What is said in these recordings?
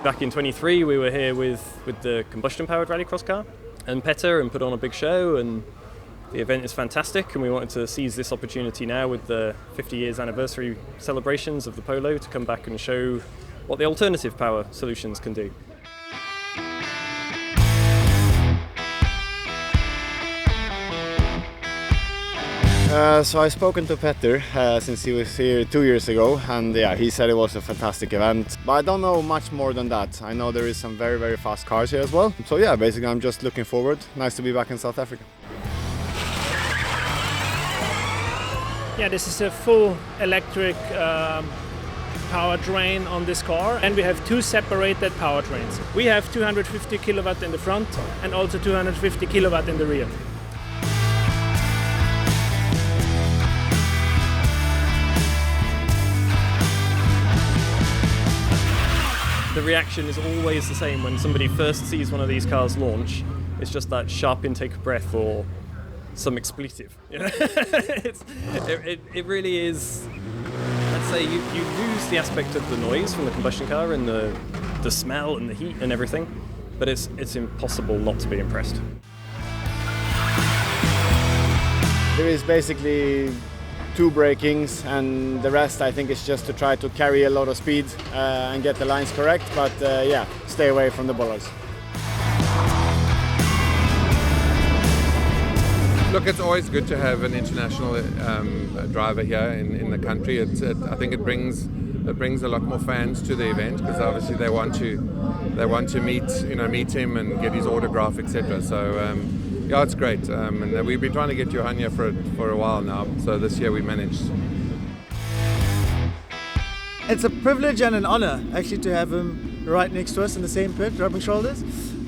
Back in 23 we were here with the combustion-powered rallycross car and Petter and put on a big show, and the event is fantastic, and we wanted to seize this opportunity now with the 50 years anniversary celebrations of the Polo to come back and show what the alternative power solutions can do. So I've spoken to Petter since he was here 2 years ago, and yeah, he said it was a fantastic event. But I don't know much more than that. I know there is some very, very fast cars here as well. So yeah, basically I'm just looking forward. Nice to be back in South Africa. Yeah, this is a full electric powertrain on this car, and we have two separated powertrains. We have 250 kilowatt in the front and also 250 kilowatt in the rear. The reaction is always the same when somebody first sees one of these cars launch. It's just that sharp intake of breath or some expletive. You know? it really is. Let's say you lose the aspect of the noise from the combustion car and the smell and the heat and everything, but it's impossible not to be impressed. There is basically 2 brakings, and the rest I think is just to try to carry a lot of speed and get the lines correct, but yeah, stay away from the bollards. Look, it's always good to have an international driver here in the country. I think it brings a lot more fans to the event, because obviously they want to meet him and get his autograph, etc. So yeah, it's great, and we've been trying to get Johan here for a while now. So this year we managed. It's a privilege and an honor actually to have him right next to us in the same pit, rubbing shoulders.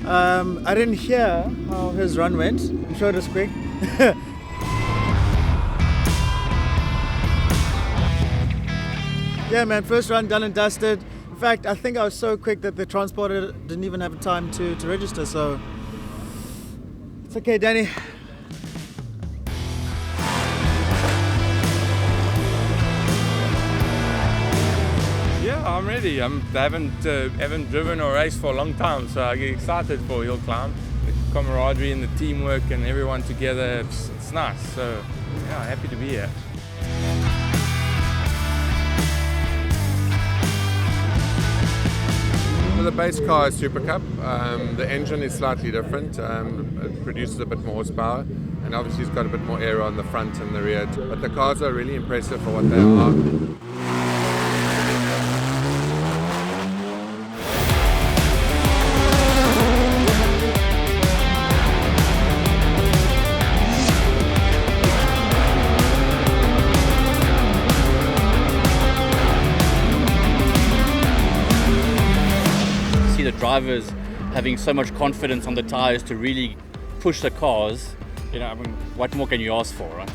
I didn't hear how his run went. I'm sure it was quick. Yeah, man, first run done and dusted. In fact, I think I was so quick that the transporter didn't even have time to register, so it's okay, Danny. Yeah, I'm ready. I haven't driven or raced for a long time, so I get excited for Hillclimb. The camaraderie and the teamwork and everyone together, it's nice. So yeah, happy to be here. Well, the base car is SupaCup. The engine is slightly different. It produces a bit more horsepower, and obviously it's got a bit more air on the front and the rear. But the cars are really impressive for what they are. The drivers having so much confidence on the tires to really push the cars, you know, I mean, what more can you ask for, right?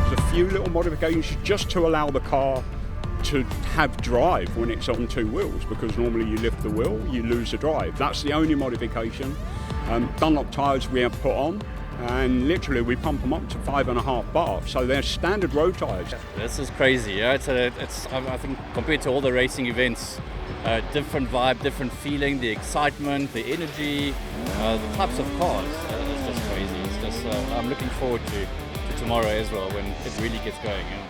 There's a few little modifications just to allow the car to have drive when it's on 2 wheels, because normally you lift the wheel, you lose the drive. That's the only modification. Dunlop tyres we have put on, and literally we pump them up to 5.5 bar, so they're standard road tyres. This is crazy, yeah. It's I think compared to all the racing events, different vibe, different feeling, the excitement, the energy, the types of cars. It's just crazy. It's just I'm looking forward to tomorrow as well, when it really gets going. You know?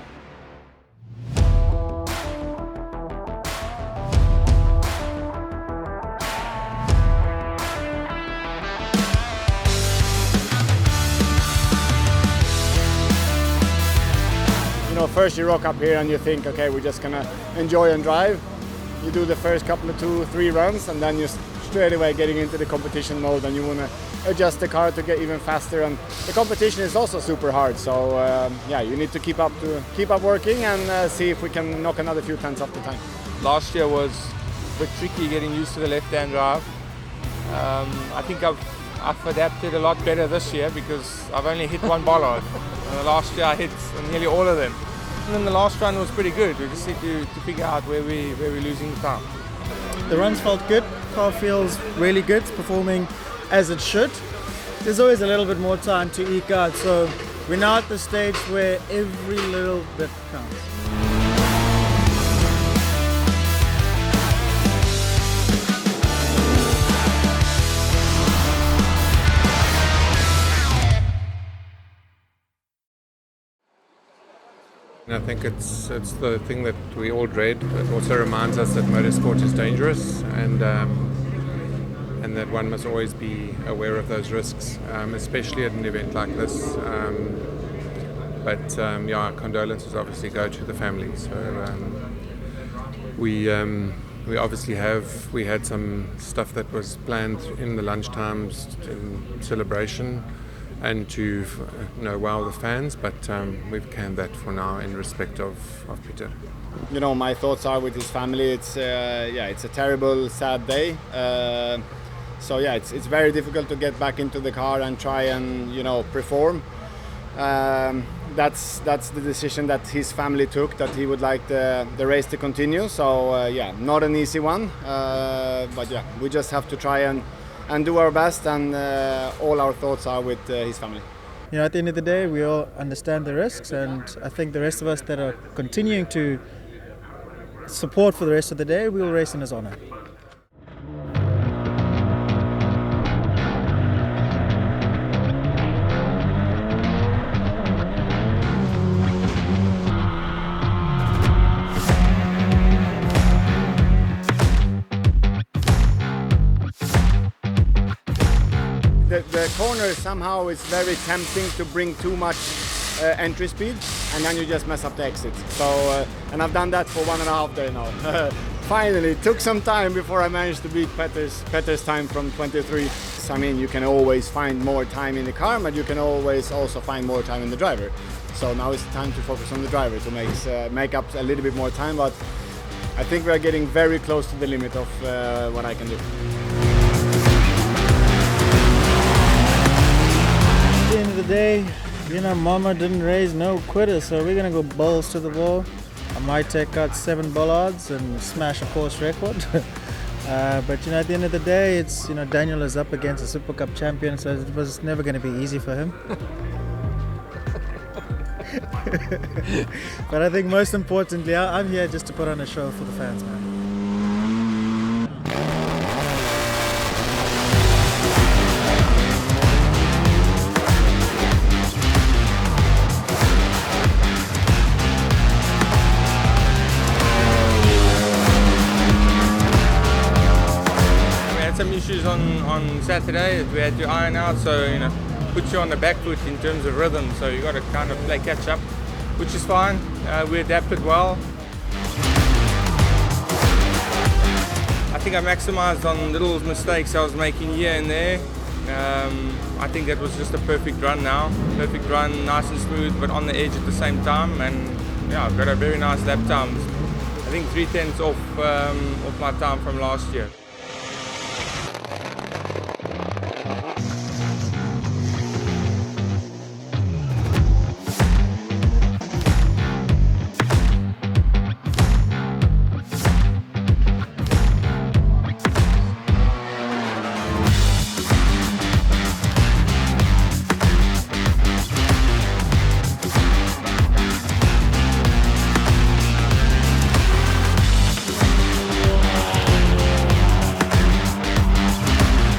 First you rock up here and you think, okay, we're just gonna enjoy and drive. You do the first couple of 2-3 runs, and then you're straight away getting into the competition mode, and you want to adjust the car to get even faster. And the competition is also super hard, so yeah, you need to keep up working and see if we can knock another few tenths off the time. Last year was a bit tricky getting used to the left-hand drive. I think I've adapted a lot better this year, because I've only hit one bollard. And the last year I hit nearly all of them. And then the last run was pretty good. We just need to figure out where we're losing time. The runs felt good. Car feels really good. It's performing as it should. There's always a little bit more time to eke out. So We're now at the stage where every little bit counts. I think it's the thing that we all dread. It also reminds us that motorsport is dangerous, and that one must always be aware of those risks, especially at an event like this. But our condolences obviously go to the family. So we obviously we had some stuff that was planned in the lunchtimes in celebration and to wow the fans, but we've canned that for now in respect of Peter. My thoughts are with his family. It's it's a terrible, sad day. It's very difficult to get back into the car and try and perform. That's the decision that his family took, that he would like the race to continue. So not an easy one, but we just have to try and do our best, and all our thoughts are with his family. At the end of the day, we all understand the risks, and I think the rest of us that are continuing to support for the rest of the day, we will race in his honor. The corner somehow is very tempting to bring too much entry speed, and then you just mess up the exit. So, and I've done that for 1.5 days now. Finally, it took some time before I managed to beat Petter's time from 23. I mean, you can always find more time in the car, but you can always also find more time in the driver. So now it's time to focus on the driver to make up a little bit more time, but I think we are getting very close to the limit of what I can do. At the end of the day, Mama didn't raise no quitters, so we're gonna go balls to the wall. I might take out 7 bollards and smash a course record. But at the end of the day, it's Daniel is up against a Super Cup champion, so it was never going to be easy for him. But I think most importantly, I'm here just to put on a show for the fans, man. Some issues on Saturday that we had to iron out, so puts you on the back foot in terms of rhythm, so you got to kind of play catch up, which is fine. We adapted well. I think I maximized on little mistakes I was making here and there. I think that was just a perfect run now. Perfect run, nice and smooth, but on the edge at the same time, and I've got a very nice lap time. I think 3/10 off my time from last year.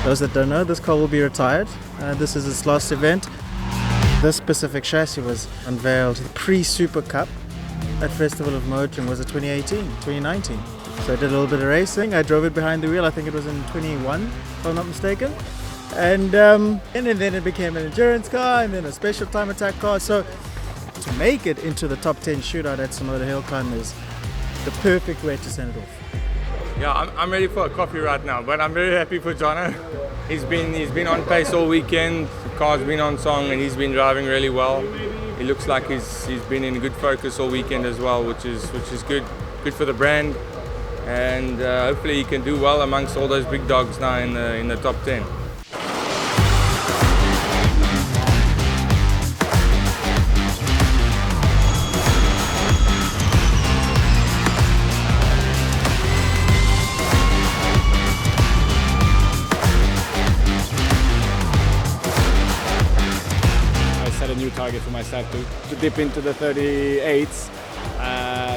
Those that don't know, this car will be retired. This is its last event. This specific chassis was unveiled pre-SupaCup at Festival of Motoring. Was it 2019? So I did a little bit of racing. I drove it behind the wheel. I think it was in 21, if I'm not mistaken. And then it became an endurance car, and then a special time attack car. So to make it into the top 10 shootout at Simola Hillclimb is the perfect way to send it off. Yeah, I'm ready for a coffee right now, but I'm very happy for Jono. He's been on pace all weekend. The car's been on song, and he's been driving really well. He looks like he's been in good focus all weekend as well, which is good for the brand, and hopefully he can do well amongst all those big dogs now in the top 10. target for myself to dip into the 38s.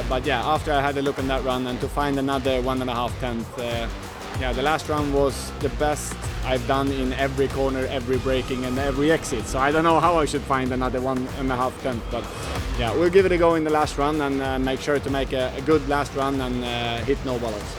But yeah, after I had a look on that run and to find another 1.5 tenth, yeah, the last run was the best I've done in every corner, every braking and every exit. So I don't know how I should find another 1.5 tenth, but yeah, we'll give it a go in the last run and make sure to make a good last run and hit no ballots.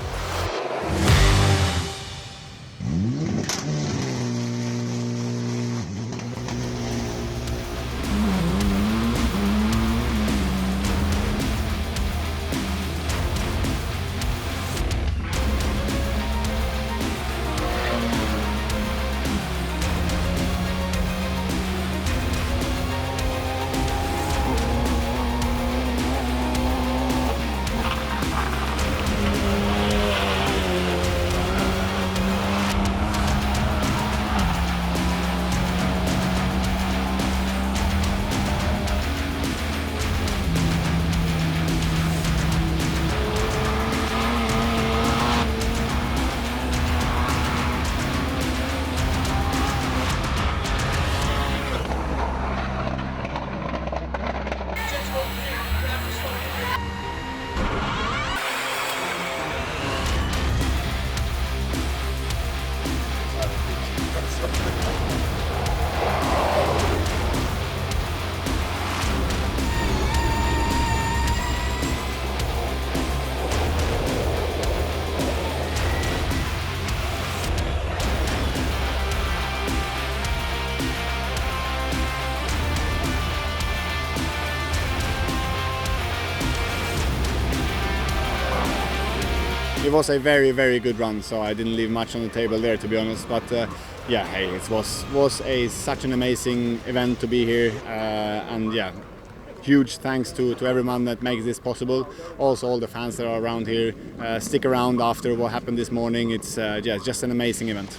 It was a very, very good run, so I didn't leave much on the table there, to be honest. But yeah, hey, it was such an amazing event to be here, and yeah, huge thanks to everyone that makes this possible. Also, all the fans that are around here, stick around after what happened this morning. It's just an amazing event.